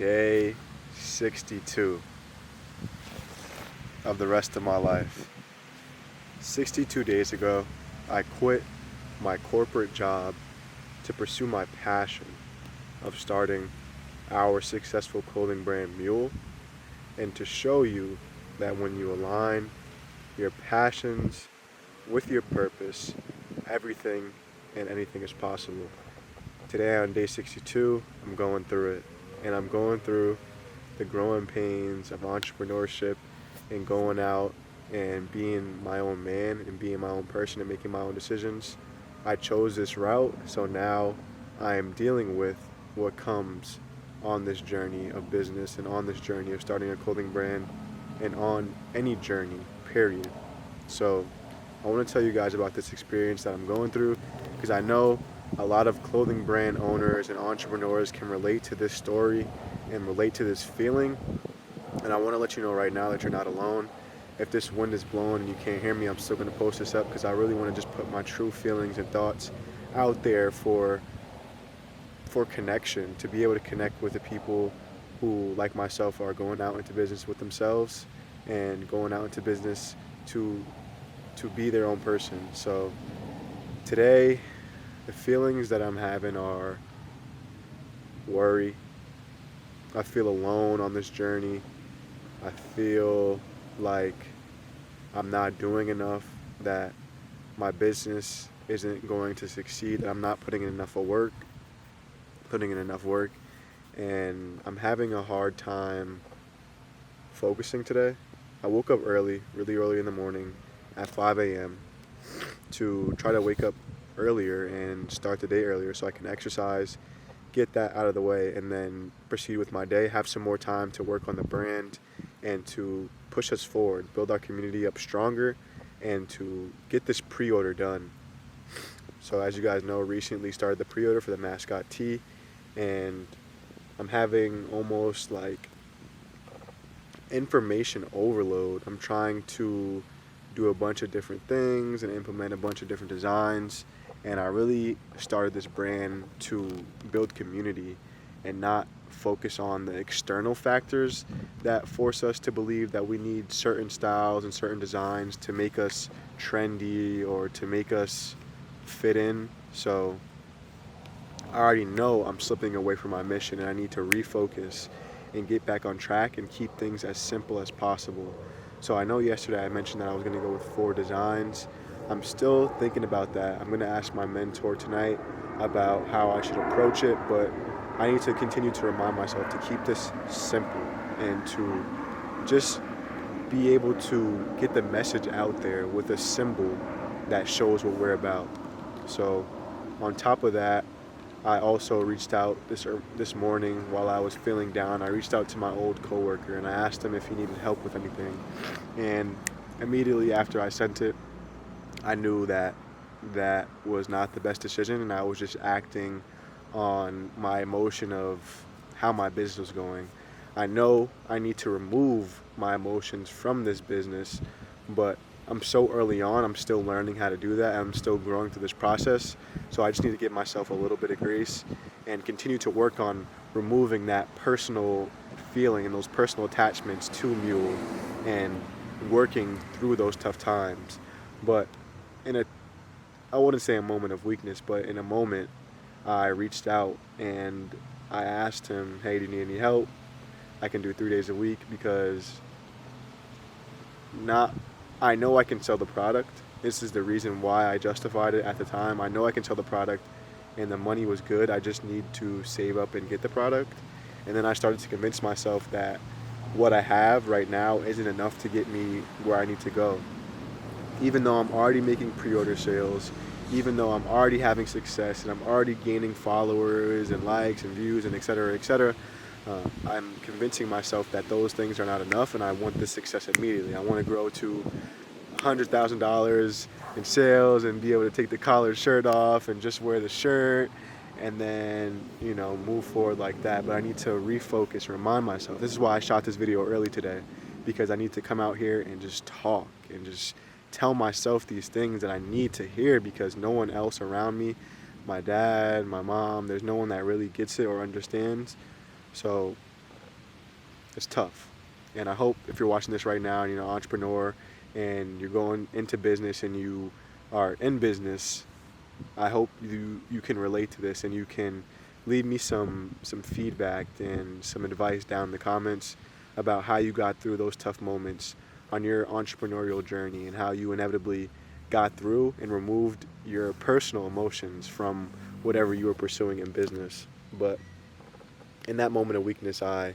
day 62 of the rest of my life. 62 days ago, I quit my corporate job to pursue my passion of starting our successful clothing brand Mule, and to show you that when you align your passions with your purpose, everything and anything is possible. Today on day 62, I'm going through it, and I'm going through the growing pains of entrepreneurship and going out and being my own man and being my own person and making my own decisions. I chose this route, so now I am dealing with what comes on this journey of business and on this journey of starting a clothing brand and on any journey, period. So I want to tell you guys about this experience that I'm going through, because I know a lot of clothing brand owners and entrepreneurs can relate to this story and relate to this feeling. And I want to let you know right now that you're not alone. If this wind is blowing and you can't hear me, I'm still going to post this up because I really want to just put my true feelings and thoughts out there for connection, to be able to connect with the people who, like myself, are going out into business with themselves and going out into business to be their own person. So today, the feelings that I'm having are worry. I feel alone on this journey. I feel like I'm not doing enough, that my business isn't going to succeed, that I'm not putting in enough work, and I'm having a hard time focusing today. I woke up early, really early in the morning at 5 a.m. to try to wake up earlier and start the day earlier so I can exercise, get that out of the way, and then proceed with my day, have some more time to work on the brand and to push us forward, build our community up stronger, and to get this pre-order done. So as you guys know, recently started the pre-order for the MASCOT TEE, and I'm having almost like information overload. I'm trying to do a bunch of different things and implement a bunch of different designs, and I really started this brand to build community and not focus on the external factors that force us to believe that we need certain styles and certain designs to make us trendy or to make us fit in. So I already know I'm slipping away from my mission, and I need to refocus and get back on track and keep things as simple as possible. So I know yesterday I mentioned that I was going to go with 4 designs. I'm still thinking about that. I'm going to ask my mentor tonight about how I should approach it, but I need to continue to remind myself to keep this simple and to just be able to get the message out there with a symbol that shows what we're about. So on top of that, I also reached out this morning while I was feeling down. I reached out to my old coworker and I asked him if he needed help with anything. And immediately after I sent it, I knew that that was not the best decision, and I was just acting on my emotion of how my business was going. I know I need to remove my emotions from this business, but I'm so early on, I'm still learning how to do that. I'm still growing through this process. So I just need to give myself a little bit of grace and continue to work on removing that personal feeling and those personal attachments to Mule and working through those tough times. But I wouldn't say a moment of weakness, but in a moment, I reached out and I asked him, hey, do you need any help? I can do 3 days a week because I know I can sell the product. This is the reason why I justified it at the time. I know I can sell the product and the money was good. I just need to save up and get the product. And then I started to convince myself that what I have right now isn't enough to get me where I need to go. Even though I'm already making pre-order sales, even though I'm already having success and I'm already gaining followers and likes and views and et cetera, I'm convincing myself that those things are not enough, and I want this success immediately. I want to grow to $100,000 in sales and be able to take the collared shirt off and just wear the shirt and then, move forward like that. But I need to refocus, remind myself. This is why I shot this video early today, because I need to come out here and just talk and just tell myself these things that I need to hear, because no one else around me, my dad, my mom, there's no one that really gets it or understands. So it's tough. And I hope if you're watching this right now and you're an entrepreneur and you're going into business and you are in business, I hope you can relate to this and you can leave me some feedback and some advice down in the comments about how you got through those tough moments on your entrepreneurial journey and how you inevitably got through and removed your personal emotions from whatever you were pursuing in business. But in that moment of weakness, I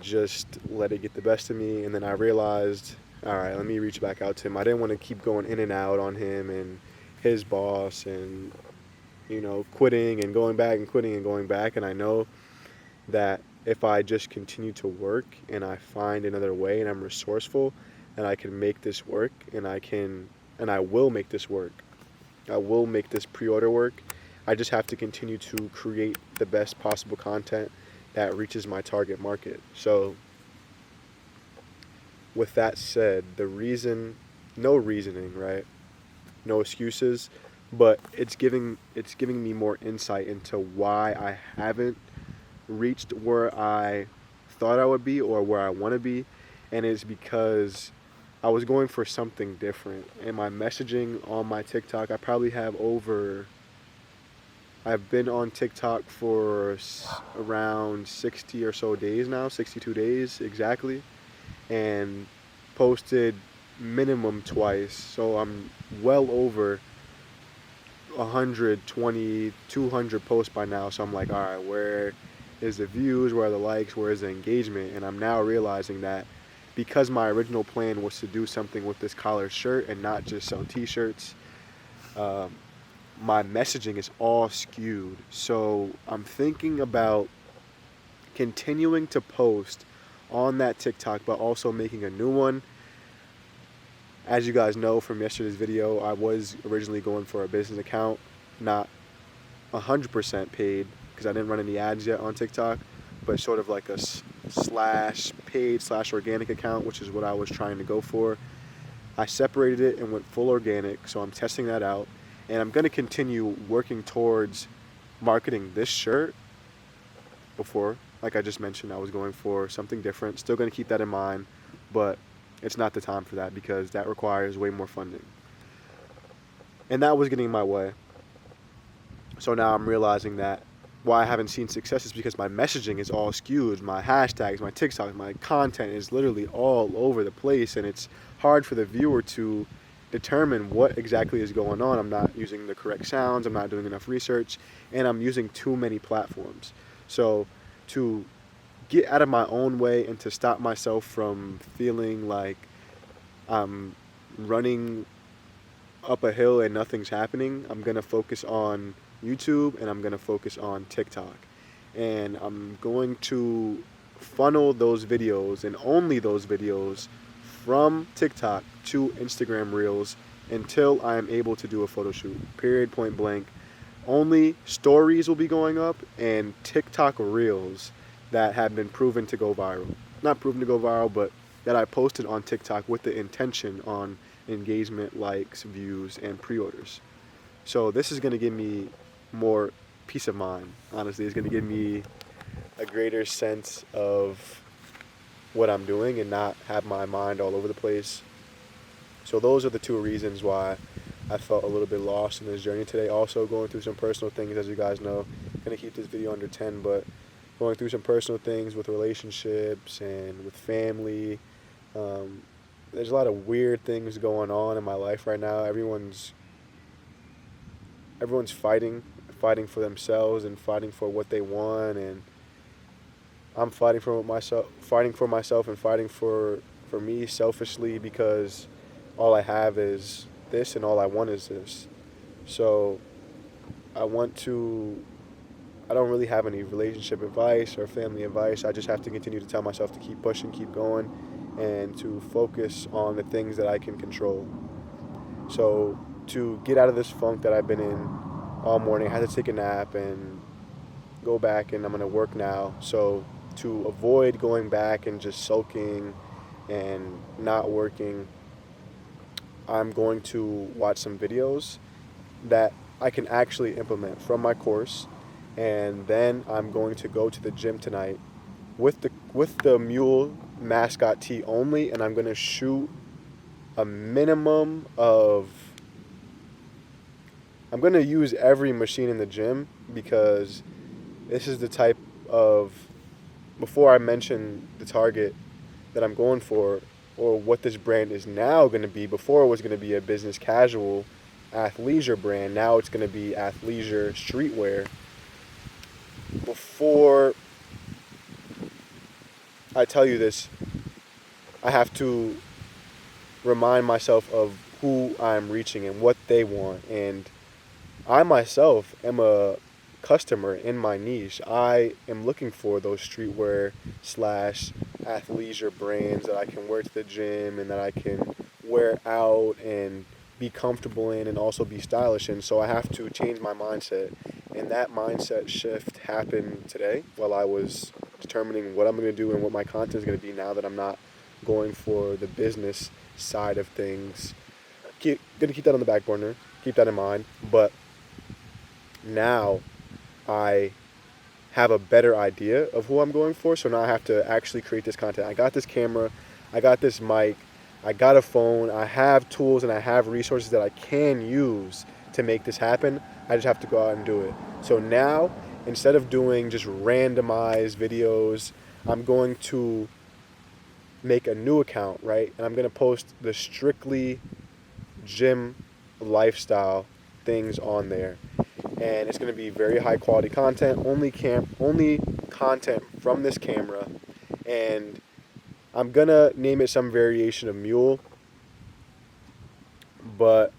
just let it get the best of me, and then I realized, all right, let me reach back out to him. I didn't want to keep going in and out on him and his boss and, quitting and going back and quitting and going back. And I know that if I just continue to work and I find another way and I'm resourceful and I can make this work and I will make this work. I will make this pre-order work. I just have to continue to create the best possible content that reaches my target market. So with that said, no reasoning, right? No excuses, but it's giving me more insight into why I haven't reached where I thought I would be or where I want to be, and it's because I was going for something different. And my messaging on my TikTok, I've been on TikTok for around 60 or so days now, 62 days exactly, and posted minimum twice. So I'm well over 120, 200 posts by now. So I'm like, all right, where is the views? Where are the likes? Where is the engagement? And I'm now realizing that because my original plan was to do something with this collared shirt and not just sell t-shirts, my messaging is all skewed. So I'm thinking about continuing to post on that TikTok, but also making a new one. As you guys know from yesterday's video, I was originally going for a business account, not 100% paid, because I didn't run any ads yet on TikTok, but sort of like a slash paid slash organic account, which is what I was trying to go for. I separated it and went full organic, so I'm testing that out. And I'm going to continue working towards marketing this shirt. Before, like I just mentioned, I was going for something different. Still going to keep that in mind, but it's not the time for that because that requires way more funding. And that was getting in my way. So now I'm realizing that why I haven't seen success is because my messaging is all skewed. My hashtags, my TikToks, my content is literally all over the place, and it's hard for the viewer to determine what exactly is going on. I'm not using the correct sounds, I'm not doing enough research, and I'm using too many platforms. So to get out of my own way and to stop myself from feeling like I'm running up a hill and nothing's happening, I'm going to focus on YouTube and I'm going to focus on TikTok. And I'm going to funnel those videos and only those videos from TikTok to Instagram Reels until I am able to do a photo shoot. Period, point blank. Only stories will be going up and TikTok Reels that have been proven to go viral. Not proven to go viral, but that I posted on TikTok with the intention on engagement, likes, views, and pre-orders. So this is going to give me more peace of mind. Honestly, it's going to give me a greater sense of what I'm doing and not have my mind all over the place. So those are the two reasons why I felt a little bit lost in this journey today. Also going through some personal things, as you guys know. I'm going to keep this video under 10, but going through some personal things with relationships and with family. There's a lot of weird things going on in my life right now. Everyone's fighting for themselves and fighting for what they want, and I'm fighting for myself and fighting for me selfishly, because all I have is this and all I want is this. So I don't really have any relationship advice or family advice. I just have to continue to tell myself to keep pushing, keep going, and to focus on the things that I can control. So to get out of this funk that I've been in all morning, I had to take a nap and go back, and I'm going to work now. So to avoid going back and just soaking and not working, I'm going to watch some videos that I can actually implement from my course, and then I'm going to go to the gym tonight with the Mule mascot tee only, and I'm gonna shoot a minimum of. I'm gonna use every machine in the gym because this is the type of. Before I mention the target that I'm going for, or what this brand is now going to be. Before it was going to be a business casual athleisure brand. Now it's going to be athleisure streetwear. Before I tell you this, I have to remind myself of who I'm reaching and what they want. And I myself am a customer in my niche. I am looking for those streetwear / athleisure brands that I can wear to the gym and that I can wear out and be comfortable in and also be stylish in. So I have to change my mindset. And that mindset shift happened today while I was determining what I'm going to do and what my content is going to be now that I'm not going for the business side of things. Going to keep that on the back burner, keep that in mind. But now I have a better idea of who I'm going for, so now I have to actually create this content. I got this camera, I got this mic, I got a phone, I have tools and I have resources that I can use to make this happen. I just have to go out and do it. So now, instead of doing just randomized videos, I'm going to make a new account, right? And I'm going to post the strictly gym lifestyle things on there. And it's going to be very high quality content, only content from this camera, and I'm going to name it some variation of Mule, but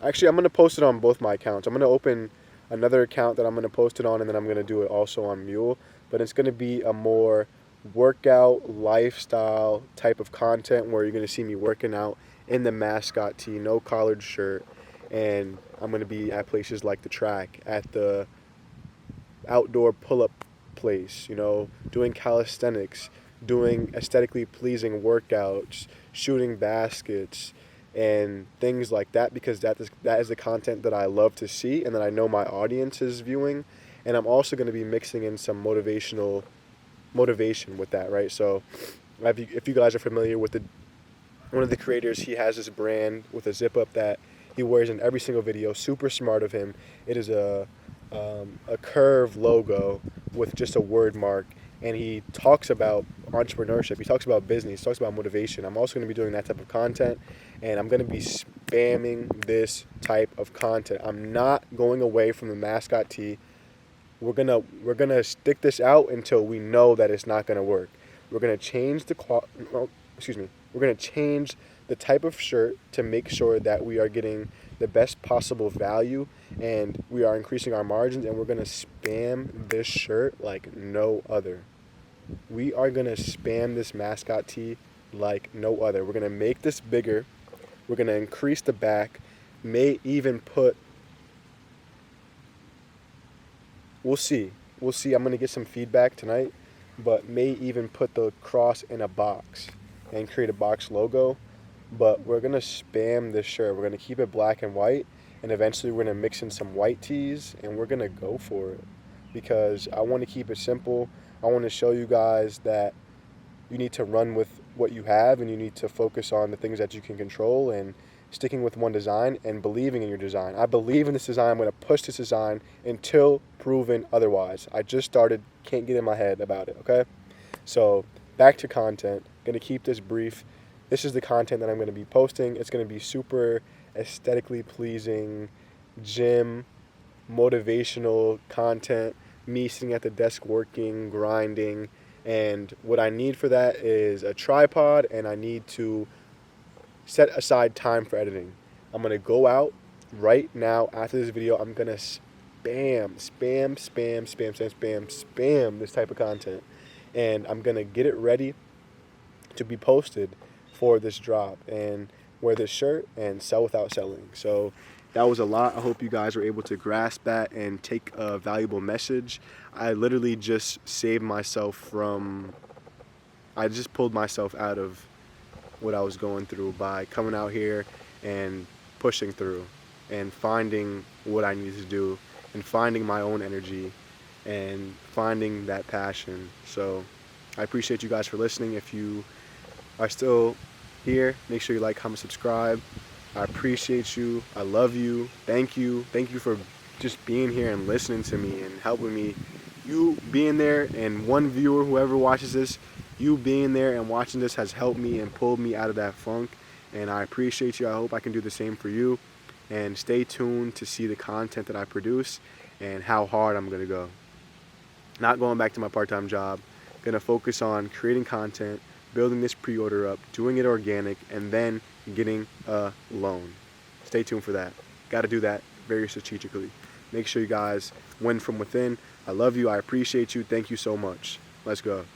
actually I'm going to post it on both my accounts. I'm going to open another account that I'm going to post it on, and then I'm going to do it also on Mule, but it's going to be a more workout lifestyle type of content where you're going to see me working out in the mascot tee, no collared shirt. And I'm going to be at places like the track, at the outdoor pull-up place, doing calisthenics, doing aesthetically pleasing workouts, shooting baskets, and things like that, because that is the content that I love to see and that I know my audience is viewing. And I'm also going to be mixing in some motivation with that, right? So if you guys are familiar with one of the creators, he has this brand with a zip-up that he wears in every single video. Super smart of him. It is a curved logo with just a word mark, and he talks about entrepreneurship. He talks about business. He talks about motivation. I'm also going to be doing that type of content, and I'm going to be spamming this type of content. I'm not going away from the mascot tee. We're gonna stick this out until we know that it's not going to work. We're going to change We're going to change the type of shirt to make sure that we are getting the best possible value and we are increasing our margins, and we're going to spam this shirt like no other. We are going to spam this mascot tee like no other. We're going to make this bigger. We're going to increase the back. May even put... We'll see. I'm going to get some feedback tonight, but may even put the cross in a box and create a box logo. But we're going to spam this shirt. We're going to keep it black and white, and eventually we're going to mix in some white tees, and we're going to go for it because I want to keep it simple. I want to show you guys that you need to run with what you have, and you need to focus on the things that you can control and sticking with one design and believing in your design. I believe in this design. I'm going to push this design until proven otherwise. I just started, can't get in my head about it, okay? So back to content. Going to keep this brief. This is the content that I'm going to be posting. It's going to be super aesthetically pleasing, gym, motivational content, me sitting at the desk working, grinding, and what I need for that is a tripod, and I need to set aside time for editing. I'm going to go out right now after this video. I'm going to spam this type of content, and I'm going to get it ready to be posted for this drop and wear this shirt and sell without selling. So that was a lot. I hope you guys were able to grasp that and take a valuable message. I literally just I just pulled myself out of what I was going through by coming out here and pushing through and finding what I needed to do and finding my own energy and finding that passion. So I appreciate you guys for listening. If you are still here, make sure you like, comment, subscribe. I appreciate you. I love you. Thank you. Thank you for just being here and listening to me and helping me. You being there, and one viewer, whoever watches this, you being there and watching this has helped me and pulled me out of that funk. And I appreciate you. I hope I can do the same for you. And stay tuned to see the content that I produce and how hard I'm going to go. Not going back to my part-time job. Going to focus on creating content, building this pre-order up, doing it organic, and then getting a loan. Stay tuned for that. Got to do that very strategically. Make sure you guys win from within. I love you. I appreciate you. Thank you so much. Let's go.